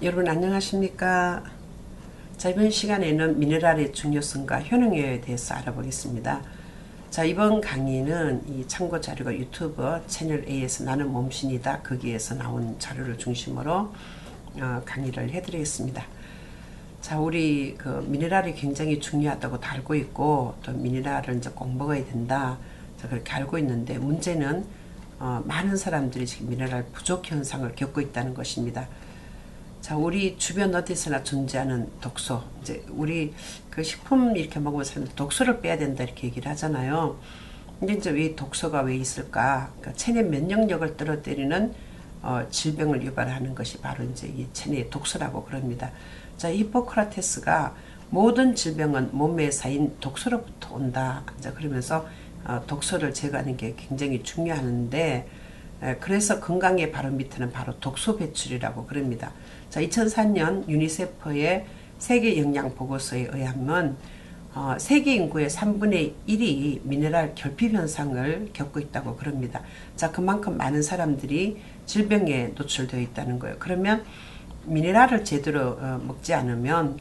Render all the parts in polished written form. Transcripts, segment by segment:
여러분 안녕하십니까? 자, 이번 시간에는 미네랄의 중요성과 효능에 대해서 알아보겠습니다. 자, 이번 강의는 이 참고 자료가 유튜브 채널 A에서 나는 몸신이다 거기에서 나온 자료를 중심으로 강의를 해드리겠습니다. 자, 우리 그 미네랄이 굉장히 중요하다고 다 알고 있고 또 미네랄을 이제 꼭 먹어야 된다. 자, 그렇게 알고 있는데 문제는 많은 사람들이 지금 미네랄 부족 현상을 겪고 있다는 것입니다. 자, 우리 주변 어디서나 존재하는 독소. 이제 우리 그 식품 이렇게 먹으면 사람들 독소를 빼야 된다 이렇게 얘기를 하잖아요. 근데 이제 왜 독소가 왜 있을까? 그러니까 체내 면역력을 떨어뜨리는 질병을 유발하는 것이 바로 이제 이 체내의 독소라고 그럽니다. 자, 히포크라테스가 모든 질병은 몸에 쌓인 독소로부터 온다. 이제 그러면서 독소를 제거하는 게 굉장히 중요한데 그래서 건강의 바로 밑에는 바로 독소 배출이라고 그럽니다. 자, 2004년 유니세프의 세계 영양 보고서에 의하면 세계 인구의 3분의 1이 미네랄 결핍 현상을 겪고 있다고 그럽니다. 자, 그만큼 많은 사람들이 질병에 노출되어 있다는 거예요. 그러면 미네랄을 제대로 먹지 않으면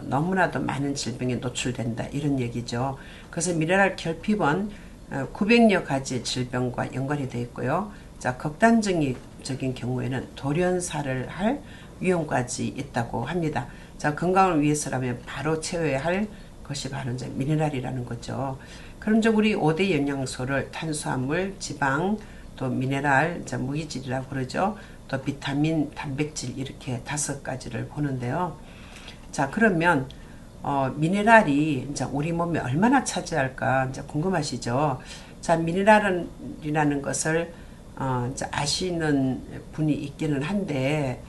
너무나도 많은 질병에 노출된다 이런 얘기죠. 그래서 미네랄 결핍은 900여 가지 질병과 연관이 되어 있고요. 자, 극단적인 경우에는 돌연사를 할 위험까지 있다고 합니다. 자, 건강을 위해서라면 바로 채워야 할 것이 바로 이제 미네랄이라는 거죠. 그럼 이제 우리 5대 영양소를 탄수화물, 지방, 또 미네랄, 이제 무기질이라고 그러죠. 또 비타민, 단백질 이렇게 5가지를 보는데요. 자, 그러면 미네랄이 이제 우리 몸에 얼마나 차지할까 이제 궁금하시죠? 자, 미네랄이라는 것을 이제 아시는 분이 있기는 한데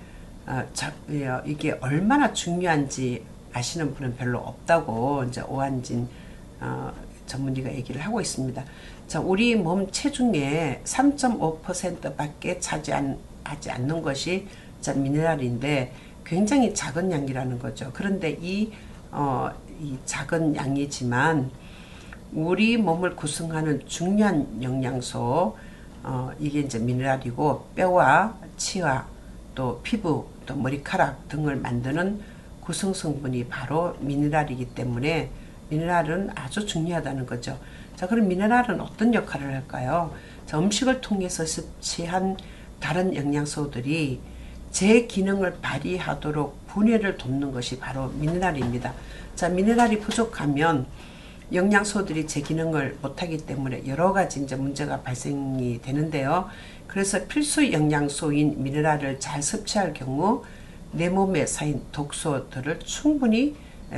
이게 얼마나 중요한지 아시는 분은 별로 없다고 이제 오한진 전문의가 얘기를 하고 있습니다. 자, 우리 몸 체중의 3.5%밖에 차지하지 않는 것이 자, 미네랄인데 굉장히 작은 양이라는 거죠. 그런데 이 작은 양이지만 우리 몸을 구성하는 중요한 영양소 이게 이제 미네랄이고 뼈와 치아 또 피부 또 머리카락 등을 만드는 구성 성분이 바로 미네랄이기 때문에 미네랄은 아주 중요하다는 거죠. 자, 그럼 미네랄은 어떤 역할을 할까요? 자, 음식을 통해서 섭취한 다른 영양소들이 제 기능을 발휘하도록 분해를 돕는 것이 바로 미네랄입니다. 자, 미네랄이 부족하면 영양소들이 제 기능을 못하기 때문에 여러 가지 이제 문제가 발생이 되는데요. 그래서 필수 영양소인 미네랄을 잘 섭취할 경우 내 몸에 쌓인 독소들을 충분히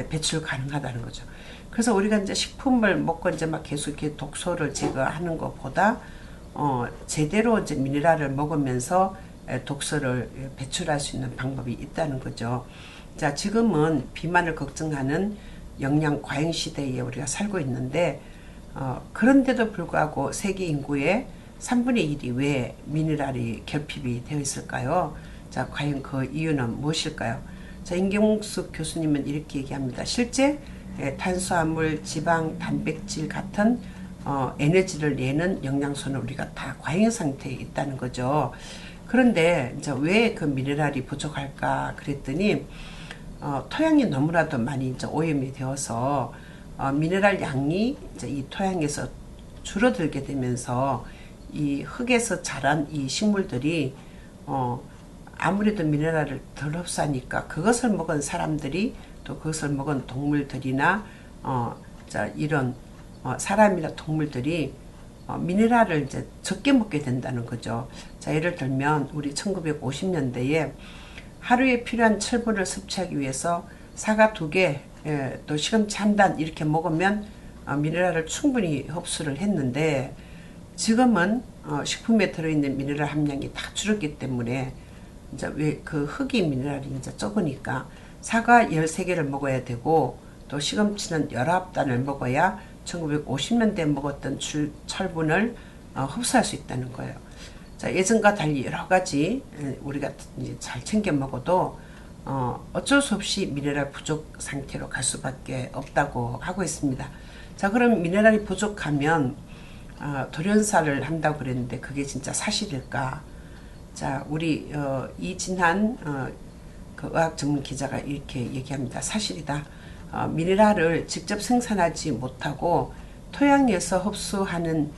배출 가능하다는 거죠. 그래서 우리가 이제 식품을 먹고 이제 막 계속 이렇게 독소를 제거하는 것보다 제대로 이제 미네랄을 먹으면서 독소를 배출할 수 있는 방법이 있다는 거죠. 자, 지금은 비만을 걱정하는 영양 과잉 시대에 우리가 살고 있는데 그런데도 불구하고 세계 인구의 3분의 1이 왜 미네랄이 결핍이 되어 있을까요? 자, 과연 그 이유는 무엇일까요? 자, 임경숙 교수님은 이렇게 얘기합니다. 실제 탄수화물, 지방, 단백질 같은 에너지를 내는 영양소는 우리가 다 과잉 상태에 있다는 거죠. 그런데 이제 왜 그 미네랄이 부족할까 그랬더니 토양이 너무나도 많이 이제 오염이 되어서 미네랄 양이 이제 이 토양에서 줄어들게 되면서 이 흙에서 자란 이 식물들이 아무래도 미네랄을 덜 흡수하니까 그것을 먹은 사람들이 또 그것을 먹은 동물들이나 자, 이런 사람이나 동물들이 미네랄을 이제 적게 먹게 된다는 거죠. 자, 예를 들면 우리 1950년대에 하루에 필요한 철분을 섭취하기 위해서 사과 2개, 또 시금치 1단 이렇게 먹으면 미네랄을 충분히 흡수를 했는데 지금은 식품에 들어있는 미네랄 함량이 다 줄었기 때문에 이제 왜 그 흙이 미네랄이 이제 적으니까 사과 13개를 먹어야 되고 또 시금치는 19단을 먹어야 1950년대에 먹었던 철분을 흡수할 수 있다는 거예요. 자, 예전과 달리 여러 가지 우리가 이제 잘 챙겨 먹어도 어쩔 수 없이 미네랄 부족 상태로 갈 수밖에 없다고 하고 있습니다. 자, 그럼 미네랄이 부족하면 돌연사를 한다고 그랬는데 그게 진짜 사실일까? 자, 우리 이진한 그 의학 전문 기자가 이렇게 얘기합니다. 사실이다. 미네랄을 직접 생산하지 못하고 토양에서 흡수하는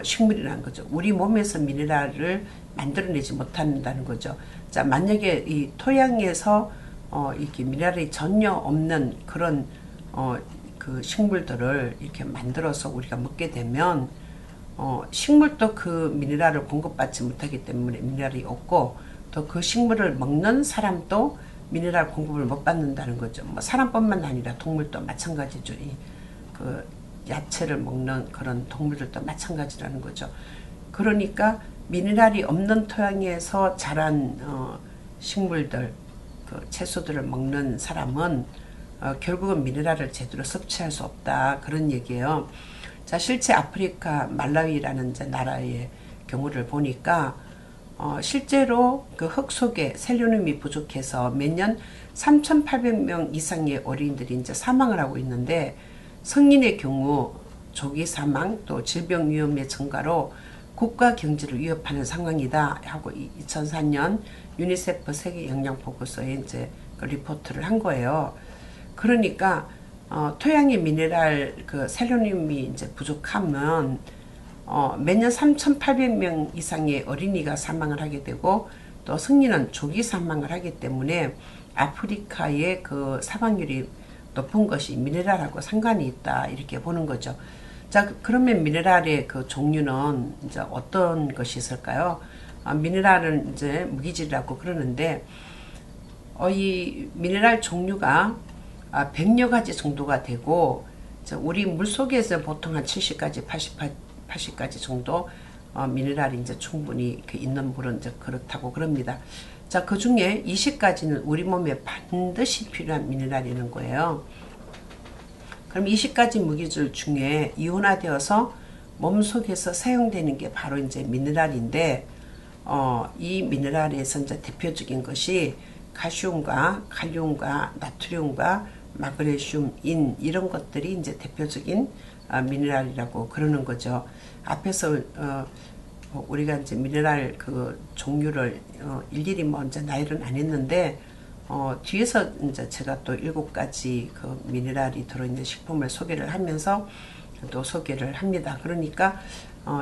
식물이라는 거죠. 우리 몸에서 미네랄을 만들어내지 못한다는 거죠. 자, 만약에 이 토양에서 이렇게 미네랄이 전혀 없는 그런 그 식물들을 이렇게 만들어서 우리가 먹게 되면 식물도 그 미네랄을 공급받지 못하기 때문에 미네랄이 없고, 또 그 식물을 먹는 사람도 미네랄 공급을 못 받는다는 거죠. 뭐 사람뿐만 아니라 동물도 마찬가지죠. 그 야채를 먹는 그런 동물들도 마찬가지라는 거죠. 그러니까 미네랄이 없는 토양에서 자란 식물들, 그 채소들을 먹는 사람은 결국은 미네랄을 제대로 섭취할 수 없다, 그런 얘기예요. 자, 실제 아프리카 말라위라는 나라의 경우를 보니까 실제로 그 흙 속에 셀레늄이 부족해서 매년 3,800명 이상의 어린이들이 이제 사망을 하고 있는데, 성인의 경우 조기 사망 또 질병 위험의 증가로 국가 경제를 위협하는 상황이다 하고 2004년 유니세프 세계 영양 보고서에 이제 그 리포트를 한 거예요. 그러니까 토양의 미네랄 그 셀레늄이 이제 부족하면 매년 3,800명 이상의 어린이가 사망을 하게 되고, 또 성인은 조기 사망을 하기 때문에 아프리카의 그 사망률이 높은 것이 미네랄하고 상관이 있다, 이렇게 보는 거죠. 자, 그러면 미네랄의 그 종류는 이제 어떤 것이 있을까요? 미네랄은 이제 무기질이라고 그러는데, 이 미네랄 종류가 100여 가지 정도가 되고, 우리 물 속에서 보통 한 70가지, 80가지 정도 미네랄이 이제 충분히 있는 물은 이제 그렇다고 그럽니다. 자, 그 중에 20가지는 우리 몸에 반드시 필요한 미네랄이라는 거예요. 그럼 20가지 무기질 중에 이온화되어서 몸 속에서 사용되는 게 바로 이제 미네랄인데, 이 미네랄에서 이제 대표적인 것이 칼슘과 칼륨과 나트륨과 마그네슘, 인, 이런 것들이 이제 대표적인 미네랄이라고 그러는 거죠. 앞에서 우리가 이제 미네랄 그 종류를 일일이 먼저 나열은 안 했는데, 뒤에서 이제 제가 또 7가지 그 미네랄이 들어있는 식품을 소개를 하면서 또 소개를 합니다. 그러니까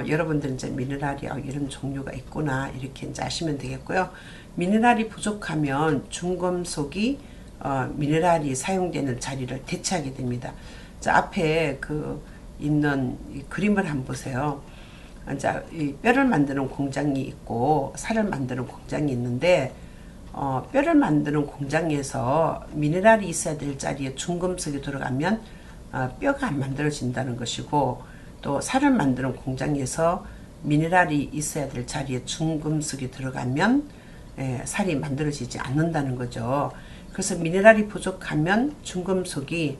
여러분들 이제 미네랄이 이런 종류가 있구나, 이렇게 이제 아시면 되겠고요. 미네랄이 부족하면 중금속이 미네랄이 사용되는 자리를 대체하게 됩니다. 자, 앞에 그 있는 이 그림을 한번 보세요. 자, 이 뼈를 만드는 공장이 있고 살을 만드는 공장이 있는데, 뼈를 만드는 공장에서 미네랄이 있어야 될 자리에 중금속이 들어가면 뼈가 안 만들어진다는 것이고, 또 살을 만드는 공장에서 미네랄이 있어야 될 자리에 중금속이 들어가면 살이 만들어지지 않는다는 거죠. 그래서 미네랄이 부족하면 중금속이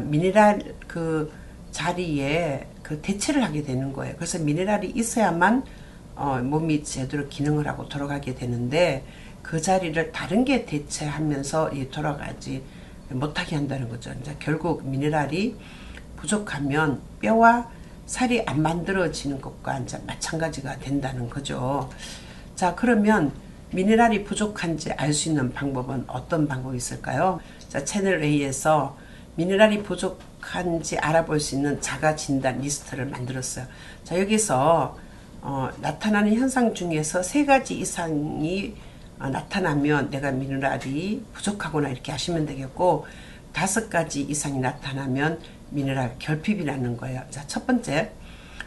미네랄 그 자리에 그 대체를 하게 되는 거예요. 그래서 미네랄이 있어야만 몸이 제대로 기능을 하고 돌아가게 되는데, 그 자리를 다른 게 대체하면서 돌아가지 못하게 한다는 거죠. 이제 결국 미네랄이 부족하면 뼈와 살이 안 만들어지는 것과 이제 마찬가지가 된다는 거죠. 자, 그러면 미네랄이 부족한지 알 수 있는 방법은 어떤 방법이 있을까요? 자, 채널 A에서 미네랄이 부족한지 알아볼 수 있는 자가 진단 리스트를 만들었어요. 자, 여기서 나타나는 현상 중에서 3가지 이상이 나타나면 내가 미네랄이 부족하구나, 이렇게 하시면 되겠고, 5가지 이상이 나타나면 미네랄 결핍이라는 거예요. 자, 첫 번째,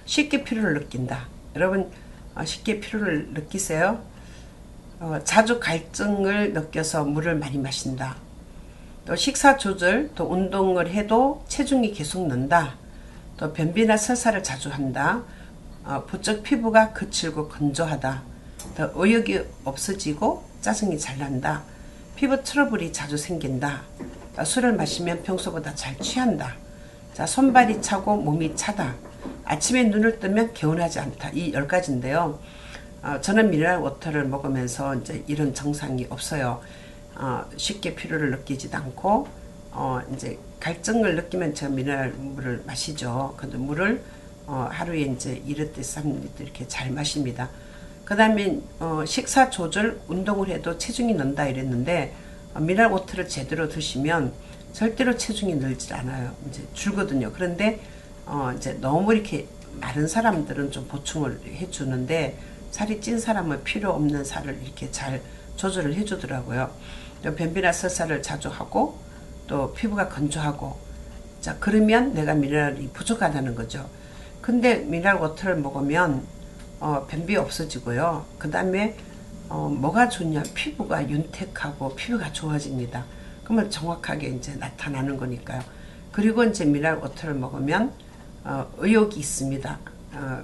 쉽게 피로를 느낀다. 여러분 쉽게 피로를 느끼세요? 자주 갈증을 느껴서 물을 많이 마신다. 또 식사 조절, 또 운동을 해도 체중이 계속 는다. 또 변비나 설사를 자주 한다. 부쩍 피부가 거칠고 건조하다. 또 의욕이 없어지고 짜증이 잘 난다. 피부 트러블이 자주 생긴다. 술을 마시면 평소보다 잘 취한다. 자, 손발이 차고 몸이 차다. 아침에 눈을 뜨면 개운하지 않다. 이 10가지인데요. 저는 미네랄 워터를 먹으면서 이제 이런 증상이 없어요. 쉽게 피로를 느끼지도 않고, 이제 갈증을 느끼면 제가 미네랄 물을 마시죠. 근데 물을 하루에 이제 2리터, 3리터 이렇게 잘 마십니다. 그 다음에 식사 조절, 운동을 해도 체중이 는다 이랬는데, 미네랄 워터를 제대로 드시면 절대로 체중이 늘질 않아요. 이제 줄거든요. 그런데 이제 너무 이렇게 마른 사람들은 좀 보충을 해주는데 살이 찐 사람은 필요 없는 살을 이렇게 잘 조절을 해주더라고요. 변비나 설사를 자주 하고 또 피부가 건조하고, 자 그러면 내가 미네랄이 부족하다는 거죠. 근데 미네랄 워터를 먹으면 변비 없어지고요. 그 다음에 뭐가 좋냐, 피부가 윤택하고 피부가 좋아집니다. 그러면 정확하게 이제 나타나는 거니까요. 그리고 이제 미네랄 워터를 먹으면 의욕이 있습니다.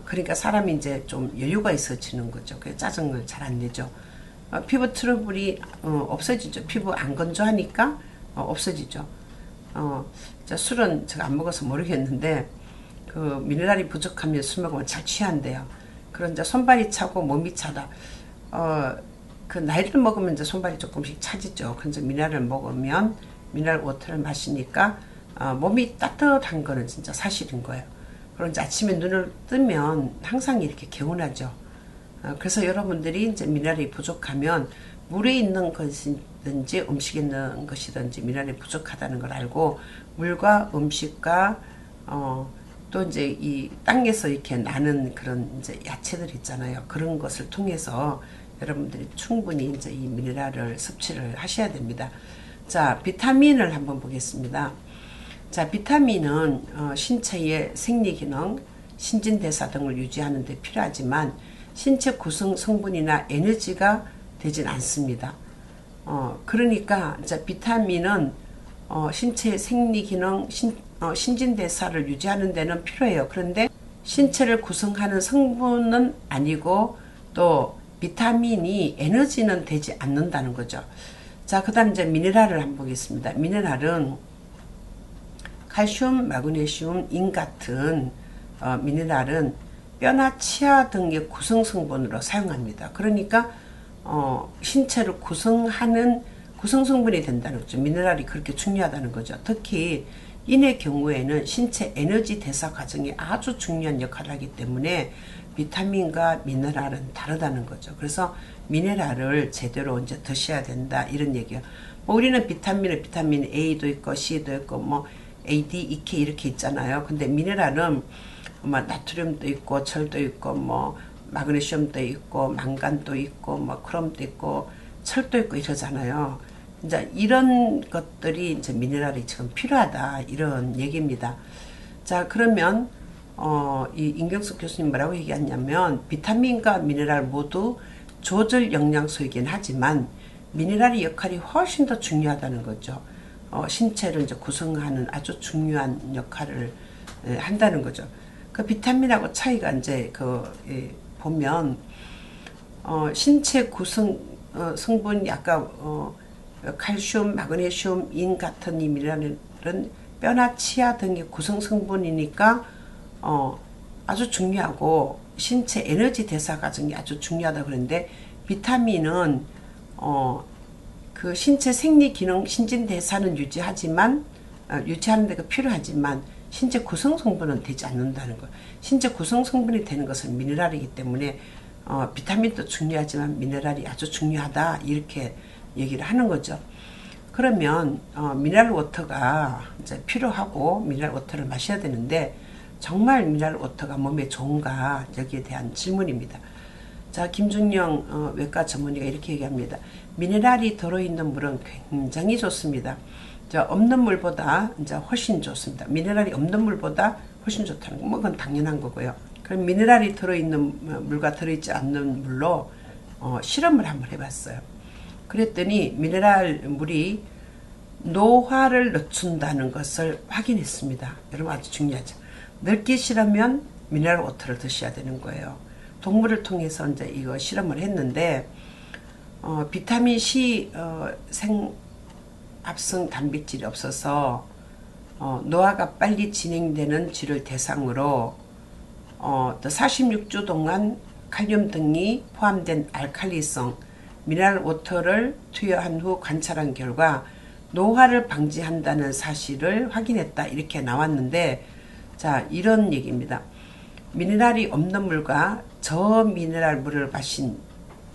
그러니까 사람이 이제 좀 여유가 있어지는 거죠. 그래서 짜증을 잘 안 내죠. 피부 트러블이 없어지죠. 피부 안 건조하니까 없어지죠. 술은 제가 안 먹어서 모르겠는데 그 미네랄이 부족하면 술 먹으면 잘 취한대요. 그런 이제 손발이 차고 몸이 차다. 그 나이를 먹으면 이제 손발이 조금씩 차지죠. 그래서 미네랄을 먹으면 미네랄 워터를 마시니까 몸이 따뜻한 거는 진짜 사실인 거예요. 그리고 이제 아침에 눈을 뜨면 항상 이렇게 개운하죠. 그래서 여러분들이 이제 미네랄이 부족하면 물에 있는 것이든지 음식에 있는 것이든지 미네랄이 부족하다는 걸 알고 물과 음식과 또 이제 이 땅에서 이렇게 나는 그런 이제 야채들 있잖아요. 그런 것을 통해서 여러분들이 충분히 이제 이 미네랄을 섭취를 하셔야 됩니다. 자, 비타민을 한번 보겠습니다. 자, 비타민은 신체의 생리기능, 신진대사 등을 유지하는 데 필요하지만 신체 구성 성분이나 에너지가 되진 않습니다. 그러니까 이제 비타민은 신체의 생리기능, 신진대사를 유지하는 데는 필요해요. 그런데 신체를 구성하는 성분은 아니고 또 비타민이 에너지는 되지 않는다는 거죠. 자, 그 다음 이제 미네랄을 한번 보겠습니다. 미네랄은 칼슘, 마그네슘, 인 같은 미네랄은 뼈나 치아 등의 구성 성분으로 사용합니다. 그러니까 신체를 구성하는 구성 성분이 된다는 거죠. 미네랄이 그렇게 중요하다는 거죠. 특히 인의 경우에는 신체 에너지 대사 과정에 아주 중요한 역할을 하기 때문에 비타민과 미네랄은 다르다는 거죠. 그래서 미네랄을 제대로 이제 드셔야 된다 이런 얘기예요. 뭐 우리는 비타민은 비타민 A도 있고 C도 있고 뭐 A, D, E, K 이렇게 있잖아요. 근데 미네랄은 뭐 나트륨도 있고 철도 있고 뭐 마그네슘도 있고 망간도 있고 뭐 크롬도 있고 철도 있고 이러잖아요. 이제 이런 것들이 이제 미네랄이 지금 필요하다 이런 얘기입니다. 자, 그러면 이 임경숙 교수님 뭐라고 얘기하냐면 비타민과 미네랄 모두 조절 영양소이긴 하지만 미네랄의 역할이 훨씬 더 중요하다는 거죠. 신체를 이제 구성하는 아주 중요한 역할을 한다는 거죠. 그 비타민하고 차이가 이제 보면 신체 구성 성분 아까 칼슘, 마그네슘, 인 같은 이 미네랄은 뼈나 치아 등의 구성 성분이니까 아주 중요하고 신체 에너지 대사 과정이 아주 중요하다 그러는데 비타민은 그 신체 생리 기능, 신진 대사는 유지하지만 유지하는 데가 필요하지만 신체 구성 성분은 되지 않는다는 거예요. 신체 구성 성분이 되는 것은 미네랄이기 때문에 비타민도 중요하지만 미네랄이 아주 중요하다 이렇게 얘기를 하는 거죠. 그러면 미네랄 워터가 이제 필요하고 미네랄 워터를 마셔야 되는데 정말 미네랄 워터가 몸에 좋은가 여기에 대한 질문입니다. 자, 김준영 외과 전문의가 이렇게 얘기합니다. 미네랄이 들어있는 물은 굉장히 좋습니다. 자, 없는 물보다 이제 훨씬 좋습니다. 미네랄이 없는 물보다 훨씬 좋다는 거, 뭐 그건 당연한 거고요. 그럼 미네랄이 들어있는 물과 들어있지 않는 물로 실험을 한번 해봤어요. 그랬더니 미네랄 물이 노화를 늦춘다는 것을 확인했습니다. 여러분 아주 중요하죠. 늙기 싫으면 미네랄 워터를 드셔야 되는 거예요. 동물을 통해서 이제 이거 실험을 했는데 비타민 C 합성 단백질이 없어서 노화가 빨리 진행되는 쥐를 대상으로 또 46주 동안 칼륨 등이 포함된 알칼리성 미네랄 워터를 투여한 후 관찰한 결과 노화를 방지한다는 사실을 확인했다 이렇게 나왔는데, 자, 이런 얘기입니다. 미네랄이 없는 물과 저미네랄 물을 마신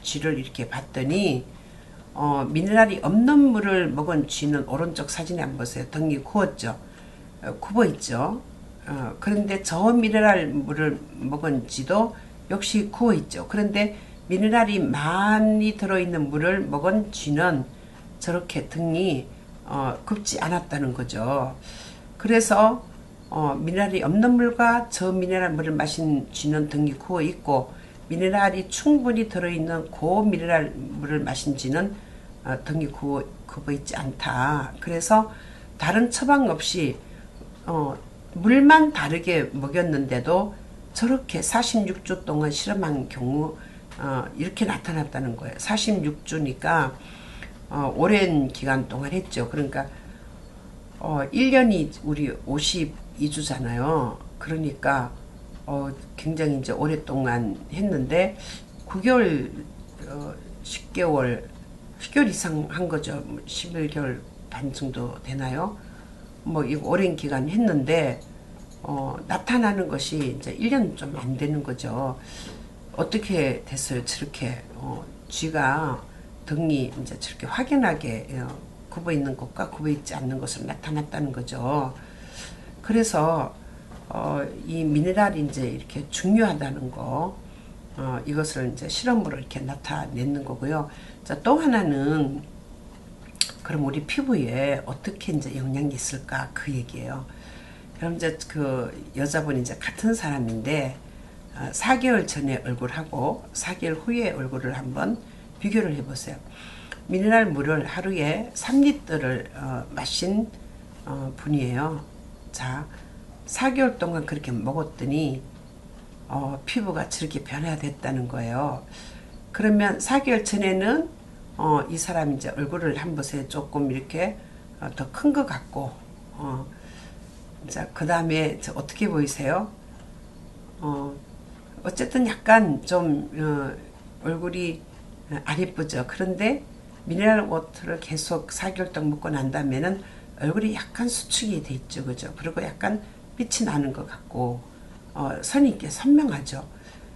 쥐를 이렇게 봤더니 미네랄이 없는 물을 먹은 쥐는 오른쪽 사진에 한번 보세요. 등이 구웠죠. 굽어 있죠. 그런데 저미네랄 물을 먹은 쥐도 역시 구워 있죠. 그런데 미네랄이 많이 들어있는 물을 먹은 쥐는 저렇게 등이 굽지 않았다는 거죠. 그래서 미네랄이 없는 물과 저미네랄 물을 마신 쥐는 등이 구워 있고, 미네랄이 충분히 들어있는 고미네랄 물을 마신 쥐는 등이 굽어 있지 않다. 그래서 다른 처방 없이 물만 다르게 먹였는데도 저렇게 46주 동안 실험한 경우 이렇게 나타났다는 거예요. 46주니까 오랜 기간 동안 했죠. 그러니까 1년이 우리 52주잖아요. 그러니까 굉장히 이제 오랫동안 했는데 9개월 10개월 이상 한 거죠. 11개월 반 정도 되나요? 뭐 이거 오랜 기간 했는데 나타나는 것이 이제 1년 좀 안 되는 거죠. 어떻게 됐어요? 저렇게 쥐가 등이 이제 저렇게 확연하게 굽어 있는 것과 굽어 있지 않는 것으로 나타났다는 거죠. 그래서 이 미네랄이 이제 이렇게 중요하다는 거, 이것을 이제 실험으로 이렇게 나타내는 거고요. 자, 또 하나는 그럼 우리 피부에 어떻게 이제 영향이 있을까, 그 얘기예요. 그럼 이제 그 여자분이 이제 같은 사람인데 4개월 전에 얼굴하고 4개월 후에 얼굴을 한번 비교를 해보세요. 미네랄 물을 하루에 3리터를 마신 분이에요. 자, 4개월 동안 그렇게 먹었더니 피부가 저렇게 변화됐다는 거예요. 그러면 4개월 전에는 이 사람 이제 얼굴을 한 번에 조금 이렇게 더 큰 것 같고, 자, 그 다음에 어떻게 보이세요? 어쨌든 약간 좀 얼굴이 안 예쁘죠. 그런데 미네랄 워터를 계속 4개월 동안 먹고 난 다음에는 얼굴이 약간 수축이 돼 있죠. 그죠? 그리고 약간 빛이 나는 것 같고, 선이 있게 선명하죠.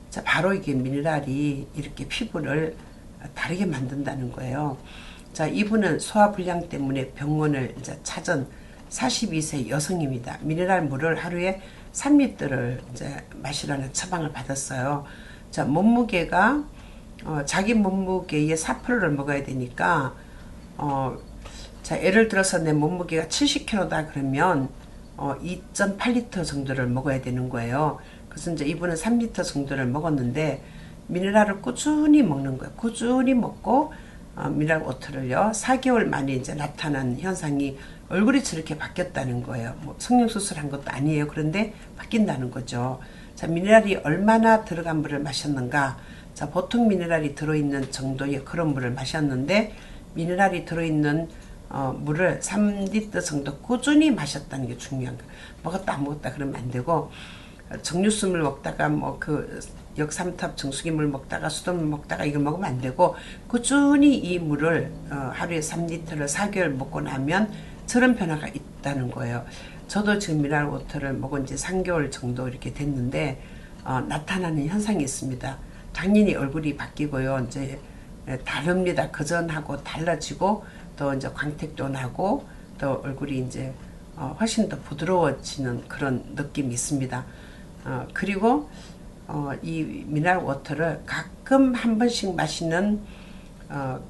자, 바로 이게 미네랄이 이렇게 피부를 다르게 만든다는 거예요. 자, 이분은 소화불량 때문에 병원을 이제 찾은 42세 여성입니다. 미네랄 물을 하루에 3리터를 이제 마시라는 처방을 받았어요. 자, 몸무게가 자기 몸무게의 4%를 먹어야 되니까 자, 예를 들어서 내 몸무게가 70kg다 그러면 2.8리터 정도를 먹어야 되는 거예요. 그래서 이제 이분은 3리터 정도를 먹었는데 미네랄을 꾸준히 먹는 거예요. 꾸준히 먹고 미네랄 워터를요. 4개월 만에 이제 나타난 현상이 얼굴이 저렇게 바뀌었다는 거예요. 뭐 성형수술한 것도 아니에요. 그런데 바뀐다는 거죠. 자, 미네랄이 얼마나 들어간 물을 마셨는가? 자, 보통 미네랄이 들어있는 정도의 그런 물을 마셨는데 미네랄이 들어있는 물을 3리터 정도 꾸준히 마셨다는 게 중요한 거예요. 먹었다 안 먹었다 그러면 안 되고, 정류수물 먹다가 뭐 그 역삼탑 정수기물 먹다가 수돗물 먹다가 이걸 먹으면 안 되고, 꾸준히 이 물을 하루에 3리터를 4개월 먹고 나면 저런 변화가 있다는 거예요. 저도 지금 미네랄 워터를 먹은 지 3개월 정도 이렇게 됐는데 나타나는 현상이 있습니다. 당연히 얼굴이 바뀌고요. 이제 다릅니다. 그전하고 달라지고, 또 이제 광택도 나고, 또 얼굴이 이제 훨씬 더 부드러워지는 그런 느낌이 있습니다. 그리고 이 미네랄 워터를 가끔 한 번씩 마시는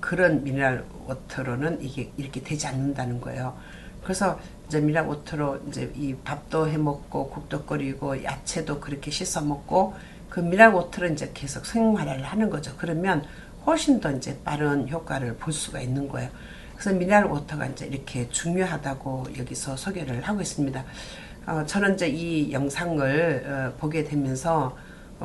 그런 미네랄 워터로는 이게 이렇게 되지 않는다는 거예요. 그래서 이제 미네랄 워터로 이제 이 밥도 해 먹고 국도 끓이고 야채도 그렇게 씻어 먹고 그 미네랄 워터를 이제 계속 생활을 하는 거죠. 그러면 훨씬 더 이제 빠른 효과를 볼 수가 있는 거예요. 그래서 미네랄 워터가 이제 이렇게 중요하다고 여기서 소개를 하고 있습니다. 저는 이제 이 영상을 보게 되면서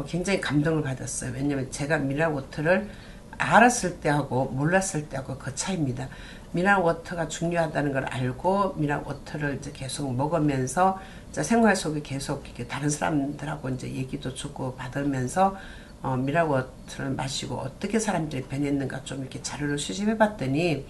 굉장히 감동을 받았어요. 왜냐면 제가 미네랄 워터를 알았을 때하고 몰랐을 때하고 그 차이입니다. 미네랄 워터가 중요하다는 걸 알고 미네랄 워터를 이제 계속 먹으면서 생활 속에 계속 이렇게 다른 사람들하고 이제 얘기도 주고 받으면서 미네랄 워터를 마시고 어떻게 사람들이 변했는가 좀 이렇게 자료를 수집해 봤더니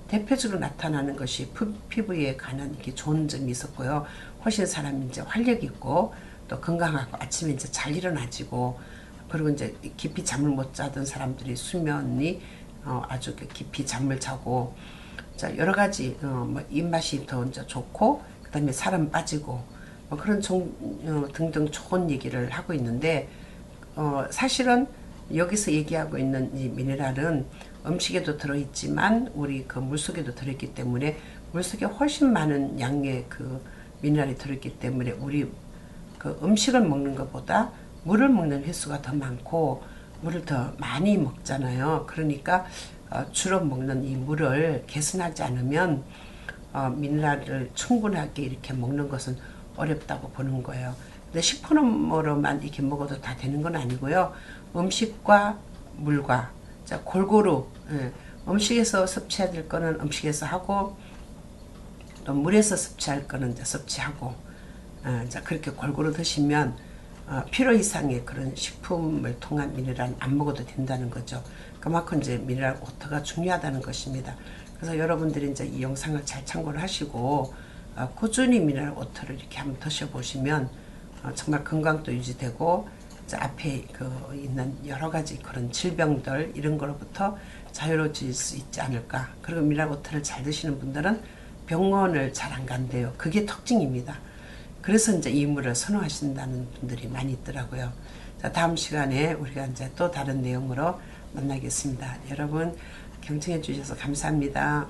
대표적으로 나타나는 것이 피부에 관한 이렇게 좋은 점이 있었고요. 훨씬 사람이 이제 활력 있고 또 건강하고 아침에 이제 잘 일어나지고, 그리고 이제 깊이 잠을 못 자던 사람들이 수면이 아주 깊이 잠을 자고, 자, 여러 가지, 뭐 입맛이 더 이제 좋고, 그 다음에 살은 빠지고, 뭐 그런 등등 좋은 얘기를 하고 있는데, 사실은 여기서 얘기하고 있는 이 미네랄은 음식에도 들어있지만 우리 그 물속에도 들어있기 때문에 물속에 훨씬 많은 양의 그 미네랄이 들어있기 때문에 우리 그 음식을 먹는 것보다 물을 먹는 횟수가 더 많고 물을 더 많이 먹잖아요. 그러니까 주로 먹는 이 물을 개선하지 않으면 미네랄을 충분하게 이렇게 먹는 것은 어렵다고 보는 거예요. 근데 식품으로만 이렇게 먹어도 다 되는 건 아니고요. 음식과 물과 자, 골고루 음식에서 섭취해야 될 거는 음식에서 하고 또 물에서 섭취할 거는 이제 섭취하고 자, 그렇게 골고루 드시면 필요 이상의 그런 식품을 통한 미네랄 안 먹어도 된다는 거죠. 그만큼 이제 미네랄 워터가 중요하다는 것입니다. 그래서 여러분들이 이제 이 영상을 잘 참고를 하시고 꾸준히 미네랄 워터를 이렇게 한번 드셔보시면 정말 건강도 유지되고 앞에 있는 여러 가지 그런 질병들 이런 거로부터 자유로워질 수 있지 않을까. 그리고 미네랄 워터를 잘 드시는 분들은 병원을 잘 안 간대요. 그게 특징입니다. 그래서 이제 이 물을 선호하신다는 분들이 많이 있더라고요. 자, 다음 시간에 우리가 이제 또 다른 내용으로 만나겠습니다. 여러분 경청해 주셔서 감사합니다.